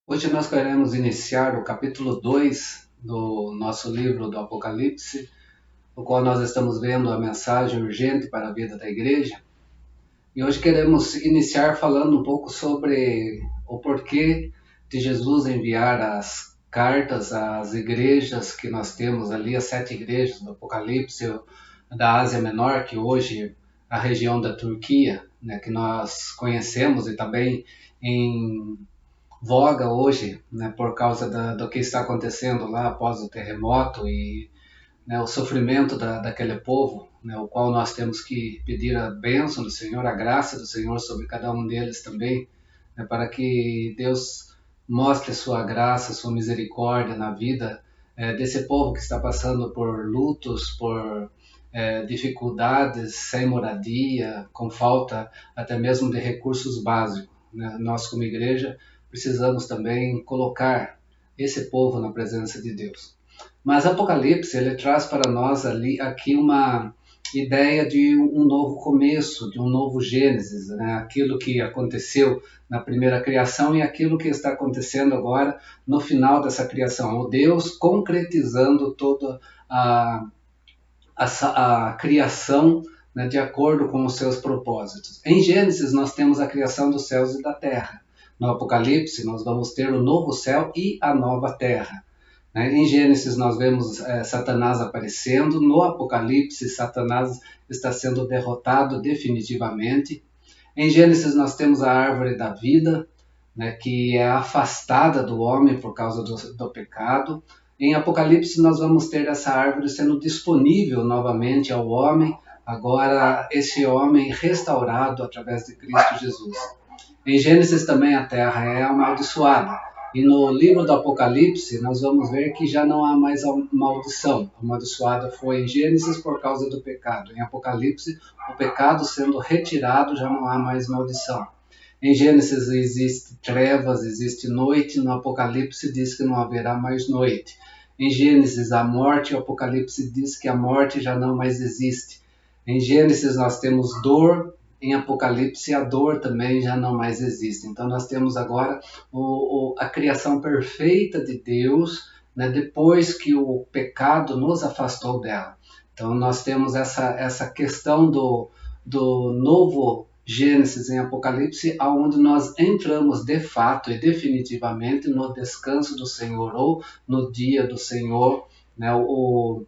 Hoje nós queremos iniciar o capítulo 2 do nosso livro do Apocalipse, no qual nós estamos vendo a mensagem urgente para a vida da igreja. E hoje queremos iniciar falando um pouco sobre o porquê de Jesus enviar as cartas às igrejas que nós temos ali, as 7 igrejas do Apocalipse da Ásia Menor, que hoje é a região da Turquia, né, que nós conhecemos e também em voga hoje, né, por causa do que está acontecendo lá após o terremoto e, né, o sofrimento daquele povo, né, o qual nós temos que pedir a bênção do Senhor, a graça do Senhor sobre cada um deles também, né, para que Deus mostre sua graça, sua misericórdia na vida desse povo que está passando por lutos, por dificuldades, sem moradia, com falta até mesmo de recursos básicos, né? Nós, como igreja, precisamos também colocar esse povo na presença de Deus. Mas Apocalipse ele traz para nós aqui uma ideia de um novo começo, de um novo Gênesis, né? Aquilo que aconteceu na primeira criação e aquilo que está acontecendo agora no final dessa criação. O Deus concretizando toda a criação, né, de acordo com os seus propósitos. Em Gênesis nós temos a criação dos céus e da terra. No Apocalipse nós vamos ter o novo céu e a nova terra. Em Gênesis nós vemos Satanás aparecendo, no Apocalipse Satanás está sendo derrotado definitivamente. Em Gênesis nós temos a árvore da vida, né, que é afastada do homem por causa do pecado. Em Apocalipse nós vamos ter essa árvore sendo disponível novamente ao homem, agora esse homem restaurado através de Cristo Jesus. Em Gênesis também a terra é amaldiçoada. E no livro do Apocalipse nós vamos ver que já não há mais maldição. A amaldiçoada foi em Gênesis por causa do pecado. Em Apocalipse, o pecado sendo retirado, já não há mais maldição. Em Gênesis existe trevas, existe noite, no Apocalipse diz que não haverá mais noite. Em Gênesis a morte, o Apocalipse diz que a morte já não mais existe. Em Gênesis nós temos dor, em Apocalipse a dor também já não mais existe. Então nós temos agora a criação perfeita de Deus, né, depois que o pecado nos afastou dela. Então nós temos essa questão do novo Gênesis em Apocalipse, aonde nós entramos de fato e definitivamente no descanso do Senhor, ou no dia do Senhor, né, o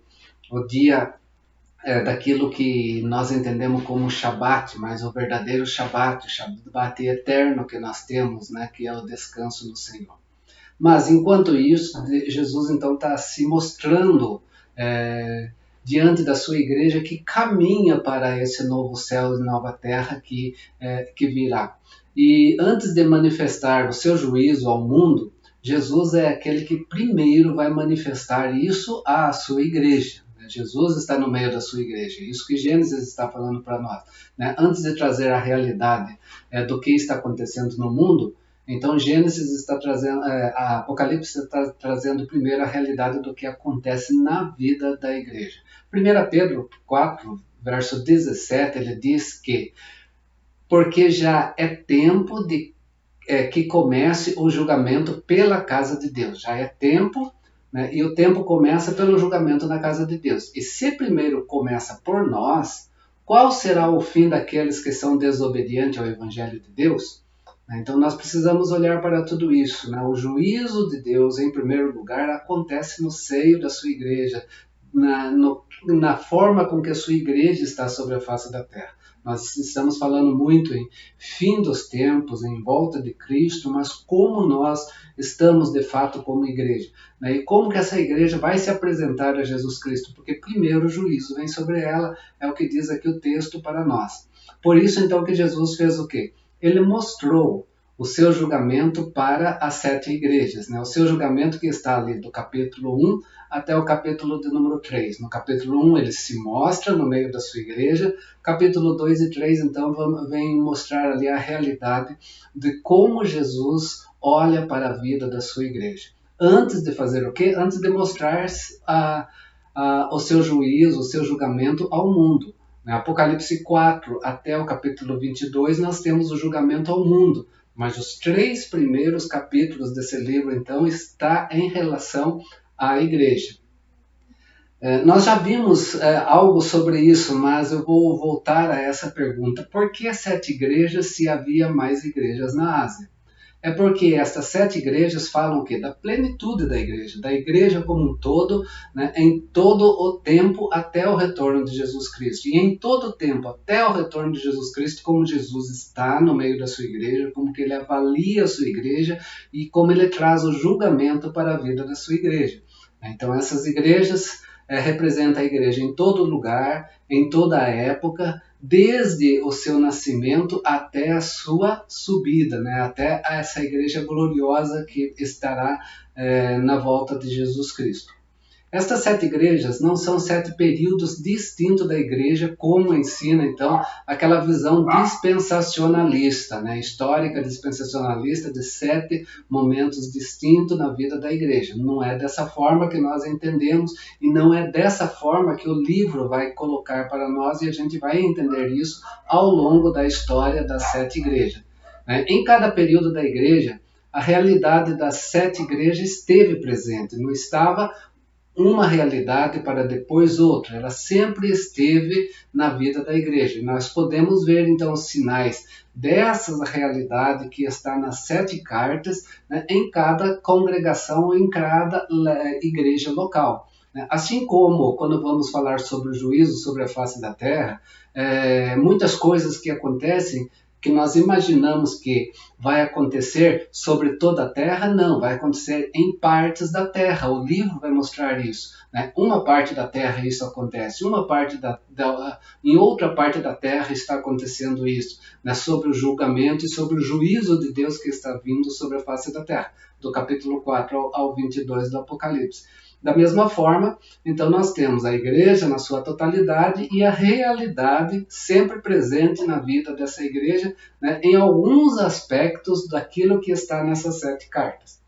dia daquilo que nós entendemos como Shabat, mas o verdadeiro Shabat, o Shabat eterno que nós temos, né, que é o descanso do Senhor. Mas enquanto isso, Jesus então está se mostrando diante da sua igreja que caminha para esse novo céu e nova terra que virá. E antes de manifestar o seu juízo ao mundo, Jesus é aquele que primeiro vai manifestar isso à sua igreja. Jesus está no meio da sua igreja. Isso que Gênesis está falando para nós, né? Antes de trazer a realidade do que está acontecendo no mundo, então Gênesis está trazendo, a Apocalipse está trazendo primeiro a realidade do que acontece na vida da igreja. 1 Pedro 4, verso 17, ele diz que porque já é tempo de que comece o julgamento pela casa de Deus. Já é tempo, né? E o tempo começa pelo julgamento na casa de Deus. E se primeiro começa por nós, qual será o fim daqueles que são desobedientes ao Evangelho de Deus? Então nós precisamos olhar para tudo isso, né? O juízo de Deus, em primeiro lugar, acontece no seio da sua igreja, na forma com que a sua igreja está sobre a face da terra. Nós estamos falando muito em fim dos tempos, em volta de Cristo, mas como nós estamos de fato como igreja, né? E como que essa igreja vai se apresentar a Jesus Cristo, porque primeiro o juízo vem sobre ela, é o que diz aqui o texto para nós. Por isso então que Jesus fez o quê? Ele mostrou o seu julgamento para as 7 igrejas, né? O seu julgamento que está ali do capítulo 1 até o capítulo de número 3. No capítulo 1 ele se mostra no meio da sua igreja, capítulo 2 e 3 então vem mostrar ali a realidade de como Jesus olha para a vida da sua igreja. Antes de fazer o quê? Antes de mostrar o seu juízo, o seu julgamento ao mundo. Apocalipse 4 até o capítulo 22 nós temos o julgamento ao mundo, mas os 3 primeiros capítulos desse livro, então, está em relação à igreja. Nós já vimos algo sobre isso, mas eu vou voltar a essa pergunta. Por que 7 igrejas se havia mais igrejas na Ásia? É porque estas 7 igrejas falam o quê? Da plenitude da igreja como um todo, né, em todo o tempo até o retorno de Jesus Cristo. E em todo o tempo até o retorno de Jesus Cristo, como Jesus está no meio da sua igreja, como que ele avalia a sua igreja e como ele traz o julgamento para a vida da sua igreja. Então essas igrejas representam a igreja em todo lugar, em toda a época, desde o seu nascimento até a sua subida, né? Até essa igreja gloriosa que estará na volta de Jesus Cristo. Estas 7 igrejas não são 7 períodos distintos da igreja, como ensina, então, aquela visão dispensacionalista, né? Histórica dispensacionalista de 7 momentos distintos na vida da igreja. Não é dessa forma que nós entendemos e não é dessa forma que o livro vai colocar para nós, e a gente vai entender isso ao longo da história das 7 igrejas. Em cada período da igreja, a realidade das 7 igrejas esteve presente, não estava uma realidade para depois outra, ela sempre esteve na vida da igreja. E nós podemos ver então os sinais dessa realidade que está nas 7 cartas, né, em cada congregação, em cada igreja local. Assim como quando vamos falar sobre o juízo sobre a face da terra, muitas coisas que acontecem que nós imaginamos que vai acontecer sobre toda a terra, não, vai acontecer em partes da terra. O livro vai mostrar isso. Né? Uma parte da terra isso acontece, em outra parte da terra está acontecendo isso, né? Sobre o julgamento e sobre o juízo de Deus que está vindo sobre a face da terra, do capítulo 4 ao 22 do Apocalipse. Da mesma forma, então nós temos a igreja na sua totalidade e a realidade sempre presente na vida dessa igreja, né, em alguns aspectos daquilo que está nessas 7 cartas.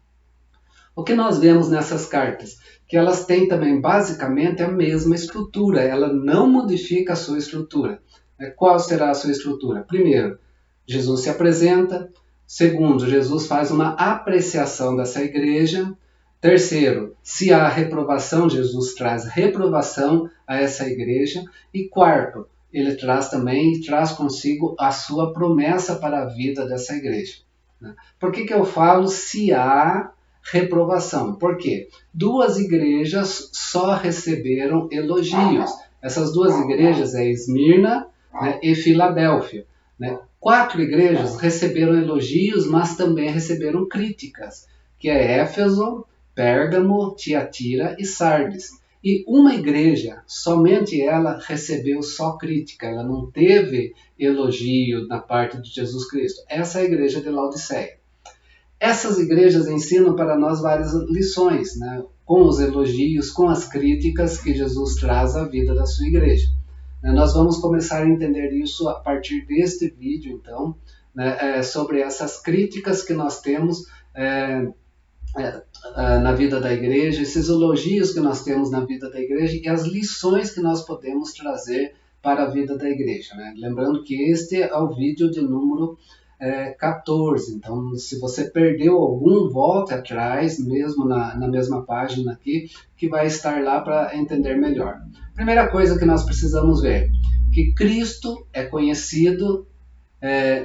O que nós vemos nessas cartas? Que elas têm também basicamente a mesma estrutura, ela não modifica a sua estrutura. Qual será a sua estrutura? Primeiro, Jesus se apresenta. Segundo, Jesus faz uma apreciação dessa igreja. Terceiro, se há reprovação, Jesus traz reprovação a essa igreja. E quarto, ele traz consigo a sua promessa para a vida dessa igreja. Por que eu falo se há reprovação? Por quê? 2 igrejas só receberam elogios. Essas 2 igrejas é Esmirna, né, e Filadélfia. 4 igrejas receberam elogios, mas também receberam críticas, que é Éfeso, Pérgamo, Tiatira e Sardes. E uma igreja, somente ela recebeu só crítica, ela não teve elogio da parte de Jesus Cristo. Essa é a igreja de Laodiceia. Essas igrejas ensinam para nós várias lições, né? Com os elogios, com as críticas que Jesus traz à vida da sua igreja. Nós vamos começar a entender isso a partir deste vídeo, então, né, sobre essas críticas que nós temos na vida da igreja, esses elogios que nós temos na vida da igreja e as lições que nós podemos trazer para a vida da igreja. Né? Lembrando que este é o vídeo de número 14, então se você perdeu algum, volte atrás, mesmo na mesma página aqui, que vai estar lá para entender melhor. Primeira coisa que nós precisamos ver, que Cristo é conhecido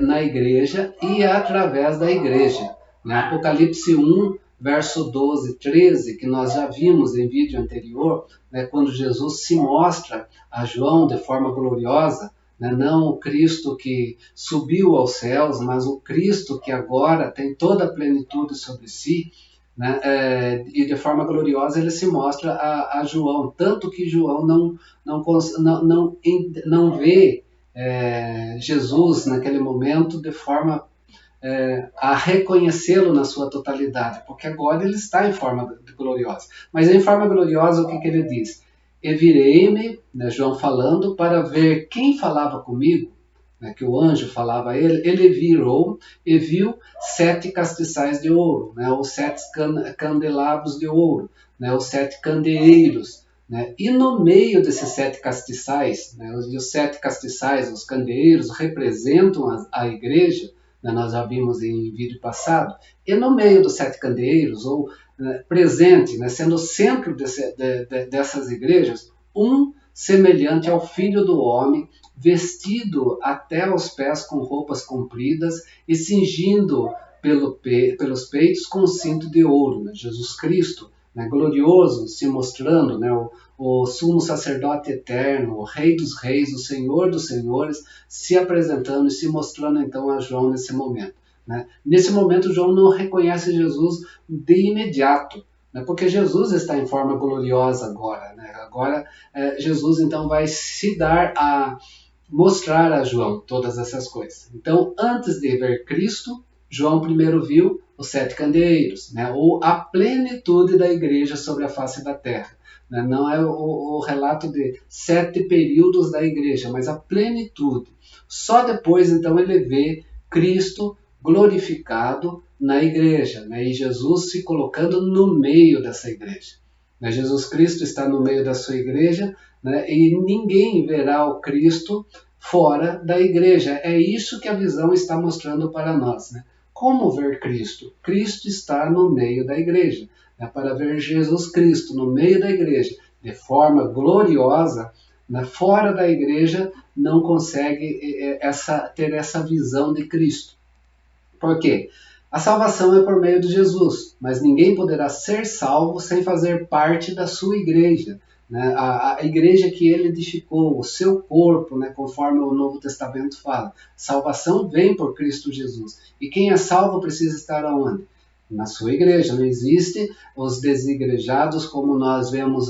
na igreja e através da igreja. Né? Apocalipse 1, verso 12 e 13, que nós já vimos em vídeo anterior, né, quando Jesus se mostra a João de forma gloriosa, né, não o Cristo que subiu aos céus, mas o Cristo que agora tem toda a plenitude sobre si, né, e de forma gloriosa ele se mostra a João, tanto que João não vê Jesus naquele momento de forma a reconhecê-lo na sua totalidade, porque agora ele está em forma gloriosa. Mas em forma gloriosa, o que ele diz? E virei-me, né, João falando, para ver quem falava comigo, né, que o anjo falava a ele. Ele virou e viu 7 castiçais de ouro, né, os 7 candelabros de ouro, né, os 7 candeeiros. Né, e no meio desses 7 castiçais, né, os 7 castiçais, os candeeiros, representam a igreja. né, nós já vimos em vídeo passado, e no meio dos 7 candeeiros, ou presente, né, sendo o centro dessas igrejas, um semelhante ao Filho do Homem, vestido até os pés com roupas compridas e cingindo pelos peitos com cinto de ouro, né, Jesus Cristo, né, glorioso, se mostrando, né, o sumo sacerdote eterno, o Rei dos Reis, o Senhor dos Senhores, se apresentando e se mostrando então a João nesse momento. Né? Nesse momento, João não reconhece Jesus de imediato, né? Porque Jesus está em forma gloriosa agora. Né? Agora, Jesus então vai se dar a mostrar a João todas essas coisas. Então, antes de ver Cristo, João primeiro viu os 7 candeeiros, né? Ou a plenitude da igreja sobre a face da terra. Né? Não é o relato de 7 períodos da igreja, mas a plenitude. Só depois, então, ele vê Cristo glorificado na igreja, né? E Jesus se colocando no meio dessa igreja. Né? Jesus Cristo está no meio da sua igreja, né? E ninguém verá o Cristo fora da igreja. É isso que a visão está mostrando para nós. Né? Como ver Cristo? Cristo está no meio da igreja. Né? Para ver Jesus Cristo no meio da igreja, de forma gloriosa, né? Fora da igreja não consegue ter essa visão de Cristo. Por quê? A salvação é por meio de Jesus, mas ninguém poderá ser salvo sem fazer parte da sua igreja. Né? A igreja que ele edificou, o seu corpo, né? Conforme o Novo Testamento fala. Salvação vem por Cristo Jesus. E quem é salvo precisa estar aonde? Na sua igreja. Não existe os desigrejados, como nós vemos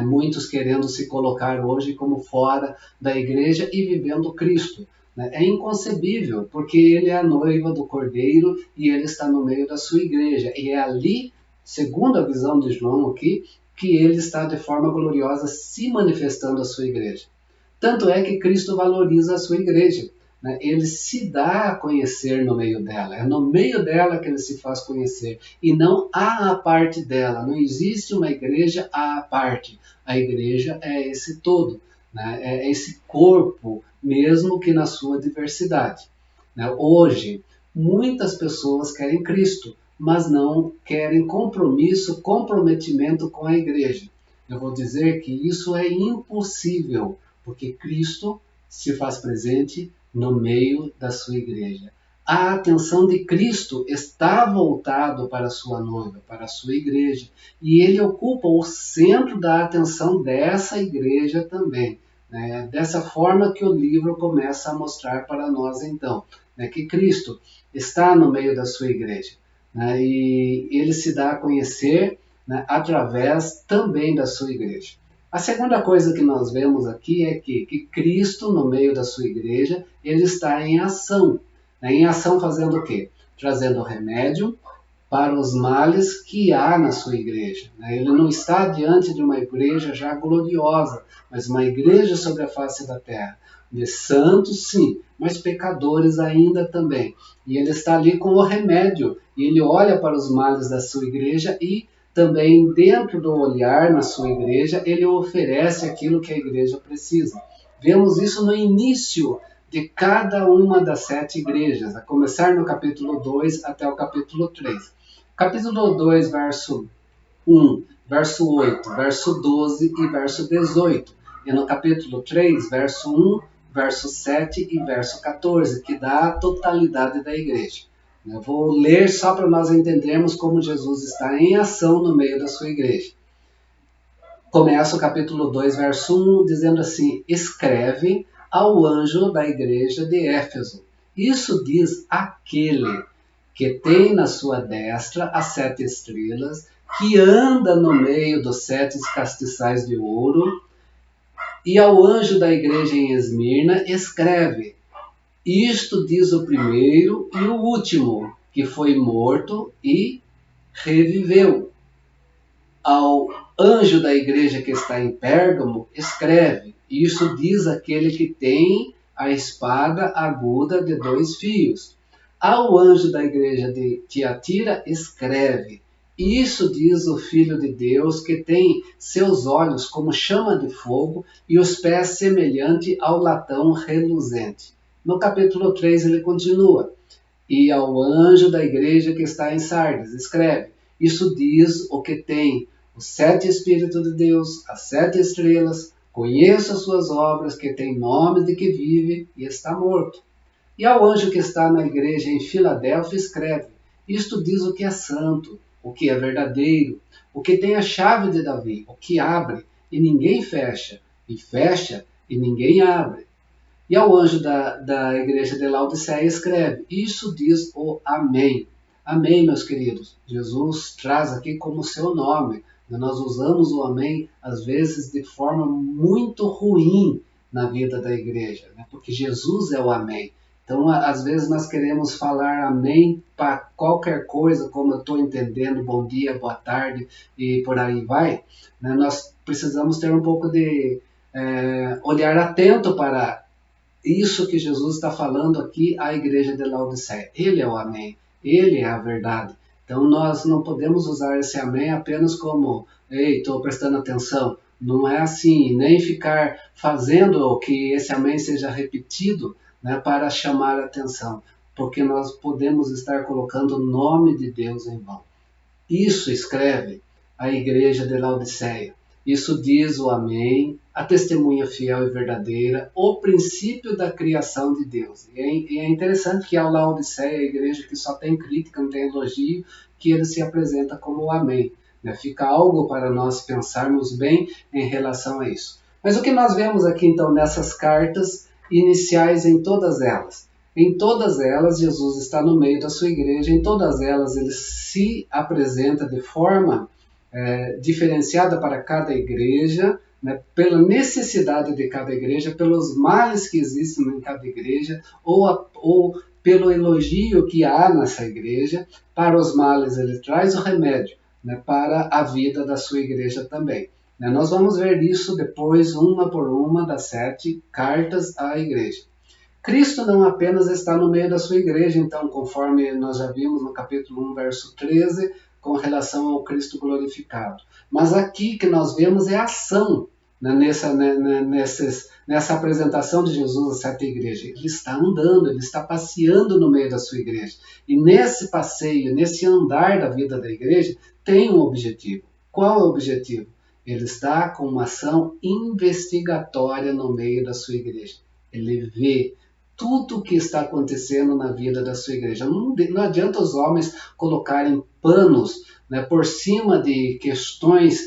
muitos querendo se colocar hoje como fora da igreja e vivendo Cristo. É inconcebível, porque ele é a noiva do Cordeiro e ele está no meio da sua igreja. E é ali, segundo a visão de João aqui, que ele está de forma gloriosa se manifestando à sua igreja. Tanto é que Cristo valoriza a sua igreja. Né? Ele se dá a conhecer no meio dela. É no meio dela que ele se faz conhecer. E não à parte dela. Não existe uma igreja à parte. A igreja é esse todo. Né? É esse corpo, mesmo que na sua diversidade. Né? Hoje, muitas pessoas querem Cristo, mas não querem comprometimento com a igreja. Eu vou dizer que isso é impossível, porque Cristo se faz presente no meio da sua igreja. A atenção de Cristo está voltada para a sua noiva, para a sua igreja, e ele ocupa o centro da atenção dessa igreja também. Né? Dessa forma que o livro começa a mostrar para nós então, né? Que Cristo está no meio da sua igreja, né? E ele se dá a conhecer, né? Através também da sua igreja. A segunda coisa que nós vemos aqui é que Cristo, no meio da sua igreja, ele está em ação. Né? Em ação fazendo o quê? Trazendo remédio para os males que há na sua igreja. Né? Ele não está diante de uma igreja já gloriosa, mas uma igreja sobre a face da terra. De santos, sim, mas pecadores ainda também. E ele está ali com o remédio. E ele olha para os males da sua igreja e também dentro do olhar na sua igreja, ele oferece aquilo que a igreja precisa. Vemos isso no início de cada uma das 7 igrejas, a começar no capítulo 2 até o capítulo 3. Capítulo 2, verso 1, verso 8, verso 12 e verso 18. E no capítulo 3, verso 1, verso 7 e verso 14, que dá a totalidade da igreja. Eu vou ler só para nós entendermos como Jesus está em ação no meio da sua igreja. Começa o capítulo 2, verso 1, dizendo assim: escreve ao anjo da igreja de Éfeso. Isso diz aquele que tem na sua destra as 7 estrelas, que anda no meio dos 7 castiçais de ouro. E ao anjo da igreja em Esmirna, escreve: isto diz o primeiro e o último, que foi morto e reviveu. Ao anjo da igreja que está em Pérgamo, escreve: isso diz aquele que tem a espada aguda de 2 fios. Ao anjo da igreja de Tiatira, escreve: isso diz o Filho de Deus, que tem seus olhos como chama de fogo e os pés semelhante ao latão reluzente. No capítulo 3 ele continua: E ao anjo da igreja que está em Sardes, escreve: isso diz o que tem os 7 Espíritos de Deus, as 7 estrelas. Conheço as suas obras, que tem nome de que vive e está morto. E ao anjo que está na igreja em Filadélfia, escreve: isto diz o que é santo, o que é verdadeiro, o que tem a chave de Davi, o que abre e ninguém fecha, e fecha e ninguém abre. E ao anjo da igreja de Laodiceia escreve: isso diz o Amém. Amém, meus queridos. Jesus traz aqui como seu nome. Nós usamos o Amém, às vezes, de forma muito ruim na vida da igreja, né? Porque Jesus é o Amém. Então, às vezes, nós queremos falar Amém para qualquer coisa, como eu estou entendendo, bom dia, boa tarde e por aí vai. Né? Nós precisamos ter um pouco de olhar atento para isso que Jesus está falando aqui à igreja de Laodiceia. Ele é o Amém, ele é a verdade. Então nós não podemos usar esse Amém apenas como, ei, estou prestando atenção. Não é assim, nem ficar fazendo que esse Amém seja repetido, né, para chamar a atenção, porque nós podemos estar colocando o nome de Deus em vão. Isso escreve a igreja de Laodiceia. Isso diz o Amém, a testemunha fiel e verdadeira, o princípio da criação de Deus. E é interessante que a Laodiceia, a igreja que só tem crítica, não tem elogio, que ele se apresenta como o Amém. Né? Fica algo para nós pensarmos bem em relação a isso. Mas o que nós vemos aqui então nessas cartas iniciais em todas elas? Em todas elas, Jesus está no meio da sua igreja, em todas elas ele se apresenta de forma diferenciada para cada igreja, né, pela necessidade de cada igreja, pelos males que existem em cada igreja, ou pelo elogio que há nessa igreja. Para os males ele traz o remédio, né, para a vida da sua igreja também. Nós vamos ver isso depois, uma por uma, das 7 cartas à igreja. Cristo não apenas está no meio da sua igreja, então, conforme nós já vimos no capítulo 1, verso 13, com relação ao Cristo glorificado. Mas aqui que nós vemos é a ação, né, nessa apresentação de Jesus à 7 igreja. Ele está andando, ele está passeando no meio da sua igreja. E nesse passeio, nesse andar da vida da igreja, tem um objetivo. Qual é o objetivo? Ele está com uma ação investigatória no meio da sua igreja. Ele vê tudo o que está acontecendo na vida da sua igreja. Não adianta os homens colocarem panos, né, por cima de questões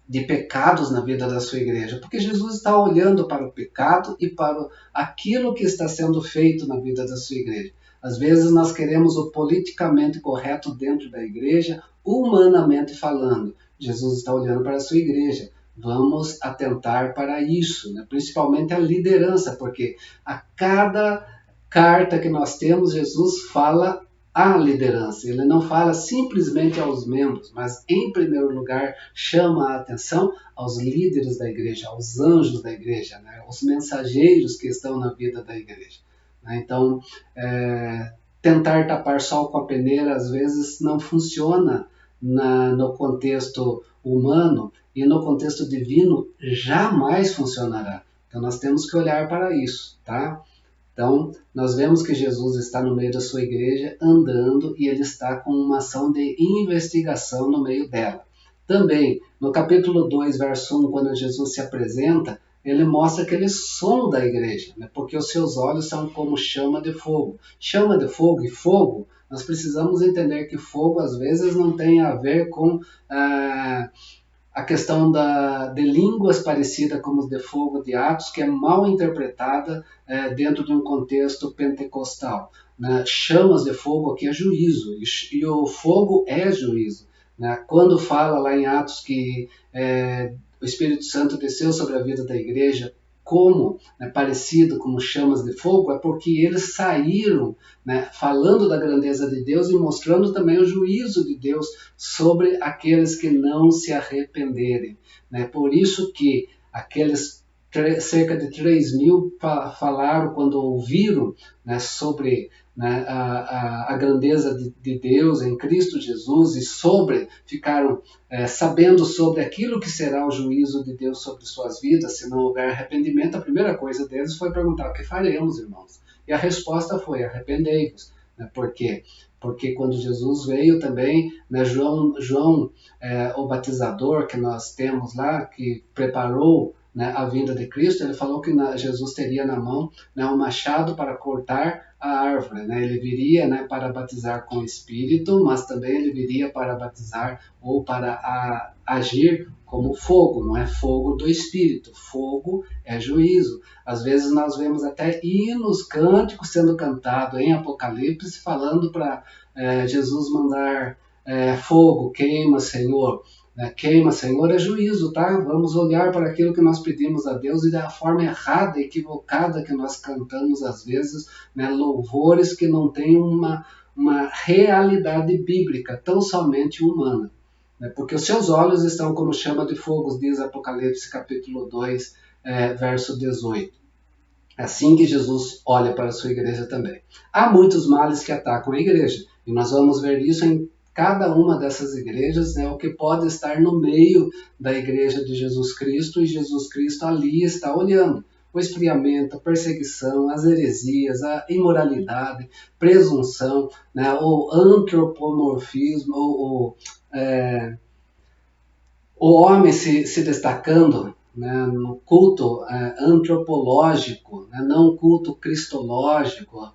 de pecados na vida da sua igreja, porque Jesus está olhando para o pecado e para aquilo que está sendo feito na vida da sua igreja. Às vezes nós queremos o politicamente correto dentro da igreja, humanamente falando. Jesus está olhando para a sua igreja. Vamos atentar para isso, né? Principalmente a liderança, porque a cada carta que nós temos, Jesus fala à liderança. Ele não fala simplesmente aos membros, mas em primeiro lugar chama a atenção aos líderes da igreja, aos anjos da igreja, né? Aos mensageiros que estão na vida da igreja. Né? Então, tentar tapar sol com a peneira às vezes não funciona no contexto humano, e no contexto divino jamais funcionará. Então nós temos que olhar para isso, tá? Então nós vemos que Jesus está no meio da sua igreja andando e ele está com uma ação de investigação no meio dela. Também no capítulo 2, verso 1, quando Jesus se apresenta, ele mostra que ele sonda a igreja, né? Porque os seus olhos são como chama de fogo. Chama de fogo e fogo, nós precisamos entender que fogo às vezes não tem a ver com a questão de línguas parecida com os de fogo de Atos, que é mal interpretada dentro de um contexto pentecostal. Né? Chamas de fogo aqui é juízo, e o fogo é juízo. Né? Quando fala lá em Atos que o Espírito Santo desceu sobre a vida da igreja, como parecido como chamas de fogo, é porque eles saíram, né, falando da grandeza de Deus e mostrando também o juízo de Deus sobre aqueles que não se arrependerem. Né? Por isso que aqueles cerca de 3.000 falaram quando ouviram, né, sobre, né, a grandeza de Deus em Cristo Jesus, e ficaram sabendo sobre aquilo que será o juízo de Deus sobre suas vidas, se não houver arrependimento. A primeira coisa deles foi perguntar: o que faremos, irmãos? E a resposta foi: arrependei-vos. Né? Por quê? Porque quando Jesus veio também, né, João o batizador que nós temos lá, que preparou, né, a vinda de Cristo, ele falou que Jesus teria na mão, né, um machado para cortar a árvore. Né? Ele viria, né, para batizar com o Espírito, mas também ele viria para batizar ou para agir como fogo. Não é fogo do Espírito, fogo é juízo. Às vezes nós vemos até hinos, cânticos sendo cantados em Apocalipse, falando para Jesus mandar fogo, queima, Senhor. Queima, Senhor, é juízo, tá? Vamos olhar para aquilo que nós pedimos a Deus e da forma errada, equivocada que nós cantamos às vezes, né? Louvores que não têm uma realidade bíblica, tão somente humana. Né? Porque os seus olhos estão como chama de fogo, diz Apocalipse capítulo 2, verso 18. É assim que Jesus olha para a sua igreja também. Há muitos males que atacam a igreja, e nós vamos ver isso em cada uma dessas igrejas, né, o que pode estar no meio da igreja de Jesus Cristo, e Jesus Cristo ali está olhando. O esfriamento, a perseguição, as heresias, a imoralidade, presunção, né, o antropomorfismo, o homem se destacando, né, no culto antropológico, né, não culto cristológico,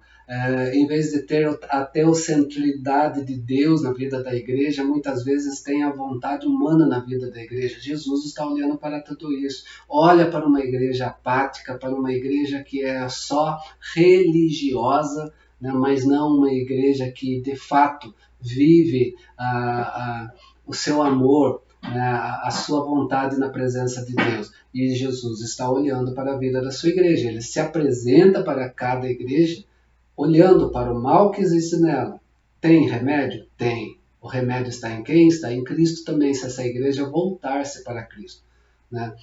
em vez de ter a teocentridade de Deus na vida da igreja, muitas vezes tem a vontade humana na vida da igreja. Jesus está olhando para tudo isso. Olha para uma igreja apática, para uma igreja que é só religiosa, né, mas não uma igreja que de fato vive o seu amor, a sua vontade na presença de Deus. E Jesus está olhando para a vida da sua igreja. Ele se apresenta para cada igreja olhando para o mal que existe nela. Tem remédio? Tem. O remédio está em quem? Está em Cristo também, se essa igreja voltar-se para Cristo. Né?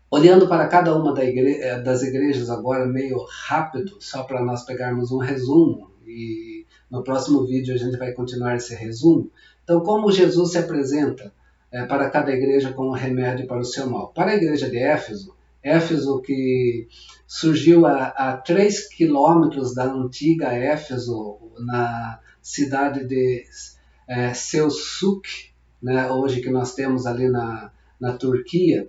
Olhando para cada uma das igrejas agora, meio rápido, só para nós pegarmos um resumo, e no próximo vídeo a gente vai continuar esse resumo. Então, como Jesus se apresenta para cada igreja com um remédio para o seu mal? Para a igreja de Éfeso, Éfeso que surgiu a 3 quilômetros da antiga Éfeso, na cidade de Selçuk, né, hoje que nós temos ali na Turquia.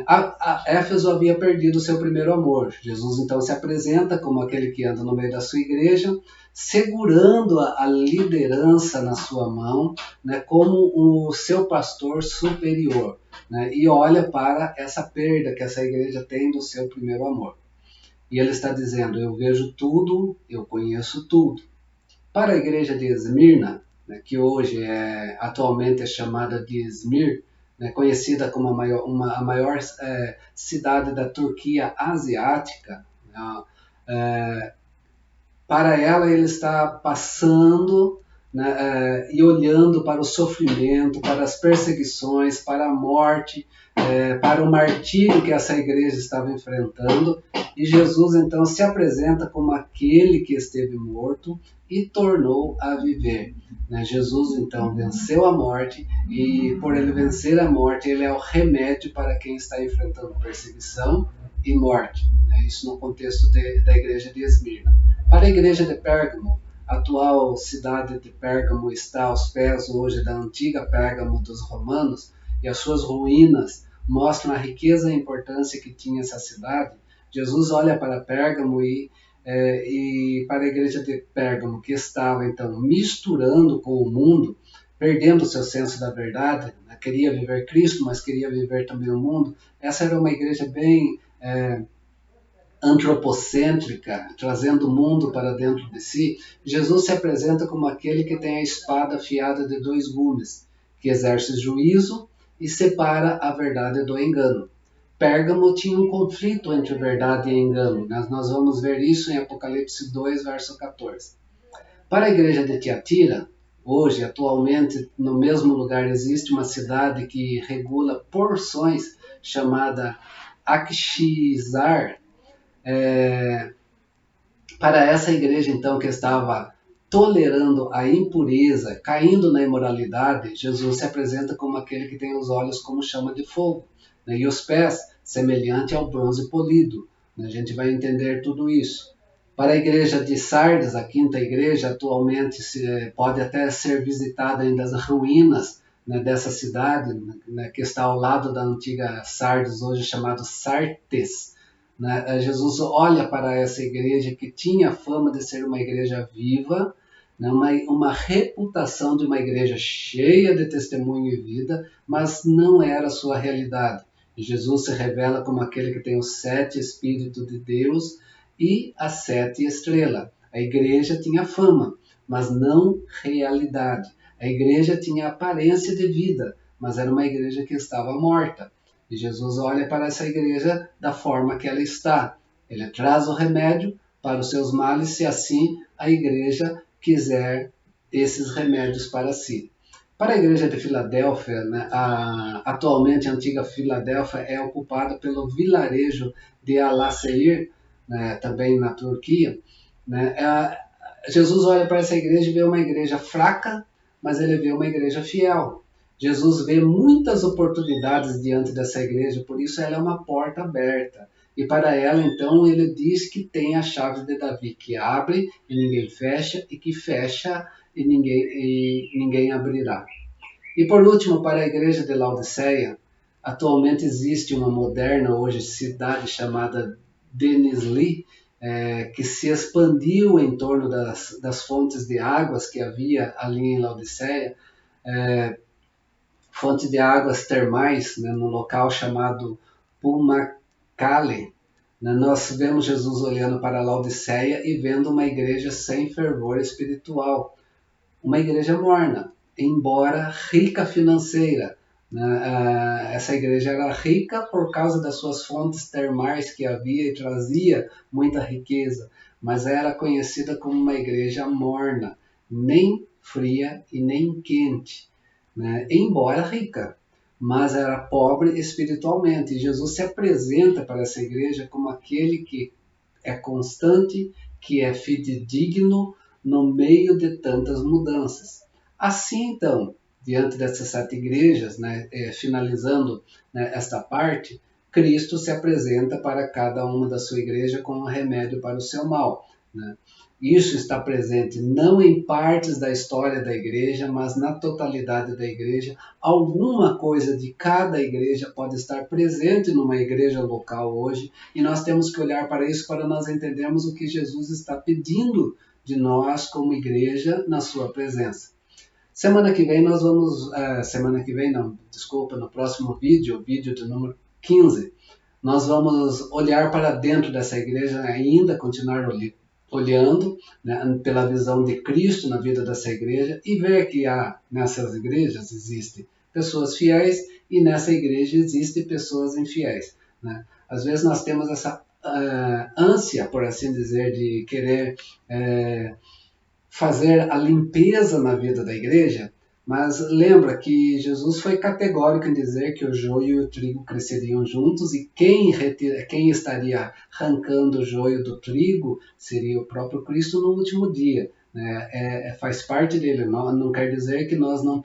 A Éfeso havia perdido o seu primeiro amor. Jesus então se apresenta como aquele que anda no meio da sua igreja, segurando a liderança na sua mão, né, como o seu pastor superior, né, e olha para essa perda que essa igreja tem do seu primeiro amor. E ele está dizendo: eu vejo tudo, eu conheço tudo. Para a igreja de Esmirna, né, que hoje atualmente é chamada de Izmir, né, conhecida como a maior cidade da Turquia asiática, né, para ela ele está passando, né, e olhando para o sofrimento, para as perseguições, para a morte, para o martírio que essa igreja estava enfrentando. E Jesus então se apresenta como aquele que esteve morto e tornou a viver. Né? Jesus então venceu a morte, e por ele vencer a morte, ele é o remédio para quem está enfrentando perseguição e morte. Né? Isso no contexto da igreja de Esmirna. Para a igreja de Pérgamo, a atual cidade de Pérgamo está aos pés hoje da antiga Pérgamo dos romanos, e as suas ruínas mostram a riqueza e a importância que tinha essa cidade. Jesus olha para Pérgamo e para a igreja de Pérgamo, que estava então misturando com o mundo, perdendo o seu senso da verdade, né? Queria viver Cristo, mas queria viver também o mundo. Essa era uma igreja bem antropocêntrica, trazendo o mundo para dentro de si. Jesus se apresenta como aquele que tem a espada afiada de 2 gumes, que exerce juízo e separa a verdade do engano. Pérgamo tinha um conflito entre verdade e engano. Nós vamos ver isso em Apocalipse 2, verso 14. Para a igreja de Tiatira, hoje, atualmente, no mesmo lugar existe uma cidade que regula porções, chamada Akshizar. Para essa igreja, então, que estava tolerando a impureza, caindo na imoralidade, Jesus se apresenta como aquele que tem os olhos como chama de fogo, né, e os pés semelhante ao bronze polido, A gente vai entender tudo isso. Para a igreja de Sardes, a quinta igreja, atualmente pode até ser visitada ainda as ruínas, né, dessa cidade, né, que está ao lado da antiga Sardes, hoje chamado Sartes. Né? Jesus olha para essa igreja que tinha fama de ser uma igreja viva, né, uma reputação de uma igreja cheia de testemunho e vida, mas não era a sua realidade. Jesus se revela como aquele que tem os 7 Espíritos de Deus e as 7 estrelas. A igreja tinha fama, mas não realidade. A igreja tinha aparência de vida, mas era uma igreja que estava morta. E Jesus olha para essa igreja da forma que ela está. Ele traz o remédio para os seus males, se assim a igreja quiser esses remédios para si. Para a igreja de Filadélfia, né, atualmente a antiga Filadélfia é ocupada pelo vilarejo de Alasseir, né, também na Turquia. Né, Jesus olha para essa igreja e vê uma igreja fraca, mas ele vê uma igreja fiel. Jesus vê muitas oportunidades diante dessa igreja, por isso ela é uma porta aberta. E para ela, então, ele diz que tem a chave de Davi, que abre e ninguém fecha, e que fecha e ninguém abrirá. E por último, para a igreja de Laodiceia, atualmente existe uma moderna hoje cidade chamada Denizli, que se expandiu em torno das fontes de águas que havia ali em Laodiceia, fonte de águas termais, né, no local chamado Pumacale. Né, nós vemos Jesus olhando para Laodiceia e vendo uma igreja sem fervor espiritual, uma igreja morna, embora rica financeira. Né? Essa igreja era rica por causa das suas fontes termais que havia e trazia muita riqueza, mas era conhecida como uma igreja morna, nem fria e nem quente, né? Embora rica, mas era pobre espiritualmente. E Jesus se apresenta para essa igreja como aquele que é constante, que é fidedigno no meio de tantas mudanças. Assim, então, diante dessas 7 igrejas, né, finalizando, né, esta parte, Cristo se apresenta para cada uma da sua igreja como um remédio para o seu mal. Né? Isso está presente não em partes da história da igreja, mas na totalidade da igreja. Alguma coisa de cada igreja pode estar presente numa igreja local hoje, e nós temos que olhar para isso para nós entendermos o que Jesus está pedindo de nós como igreja na sua presença. Semana que vem nós vamos, semana que vem não, desculpa, no próximo vídeo, o vídeo de número 15, nós vamos olhar para dentro dessa igreja ainda, continuar olhando, né, pela visão de Cristo na vida dessa igreja e ver que nessas igrejas existem pessoas fiéis e nessa igreja existem pessoas infiéis. Né? Às vezes nós temos essa ânsia, por assim dizer, de querer fazer a limpeza na vida da igreja, mas lembra que Jesus foi categórico em dizer que o joio e o trigo cresceriam juntos e quem estaria arrancando o joio do trigo seria o próprio Cristo no último dia. Faz parte dele, não quer dizer que nós não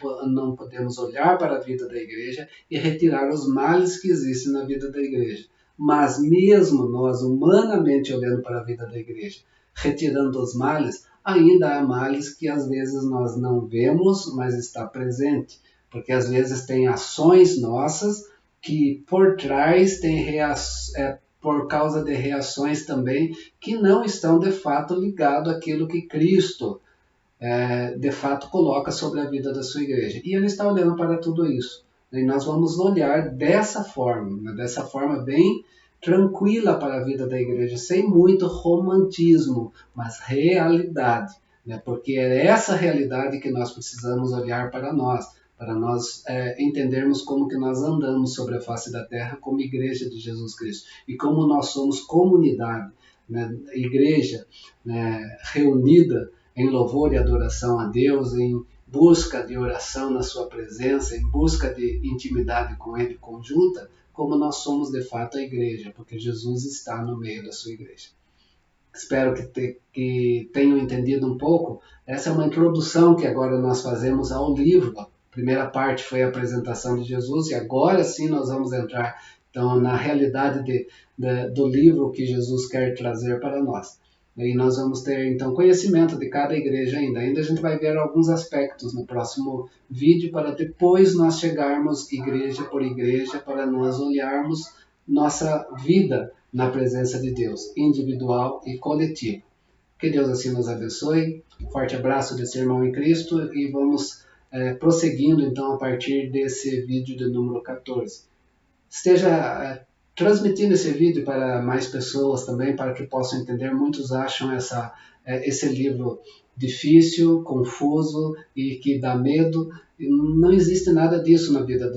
podemos olhar para a vida da igreja e retirar os males que existem na vida da igreja. Mas mesmo nós humanamente olhando para a vida da igreja, retirando os males, ainda há males que às vezes nós não vemos, mas está presente. Porque às vezes tem ações nossas que por trás tem por causa de reações também que não estão de fato ligadas àquilo que Cristo de fato coloca sobre a vida da sua igreja. E ele está olhando para tudo isso. E nós vamos olhar dessa forma bem tranquila para a vida da igreja, sem muito romantismo, mas realidade. Né? Porque é essa realidade que nós precisamos olhar para nós entendermos como que nós andamos sobre a face da terra como igreja de Jesus Cristo e como nós somos comunidade, né? Igreja, né, reunida em louvor e adoração a Deus, em busca de oração na sua presença, em busca de intimidade com Ele conjunta, como nós somos de fato a igreja, porque Jesus está no meio da sua igreja. Espero que tenham entendido um pouco. Essa é uma introdução que agora nós fazemos ao livro. A primeira parte foi a apresentação de Jesus e agora sim nós vamos entrar Então, na realidade do livro que Jesus quer trazer para nós. E nós vamos ter, então, conhecimento de cada igreja ainda. Ainda a gente vai ver alguns aspectos no próximo vídeo, para depois nós chegarmos igreja por igreja, para nós olharmos nossa vida na presença de Deus, individual e coletivo. Que Deus assim nos abençoe. Um forte abraço desse irmão em Cristo e vamos prosseguindo então a partir desse vídeo de número 14. Esteja transmitindo esse vídeo para mais pessoas também, para que possam entender. Muitos acham esse livro difícil, confuso e que dá medo. E não existe nada disso na vida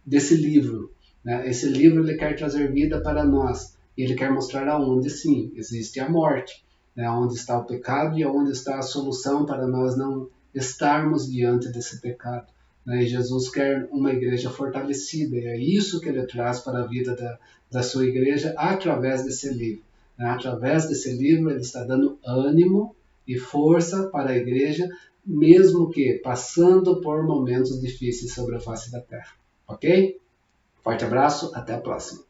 desse livro. Né? Esse livro ele quer trazer vida para nós. Ele quer mostrar aonde sim existe a morte, né? Onde está o pecado e onde está a solução para nós não estarmos diante desse pecado. Né? E Jesus quer uma igreja fortalecida, e é isso que ele traz para a vida da sua igreja através desse livro. Né? Através desse livro ele está dando ânimo e força para a igreja, mesmo que passando por momentos difíceis sobre a face da terra. Ok? Forte abraço, até a próxima.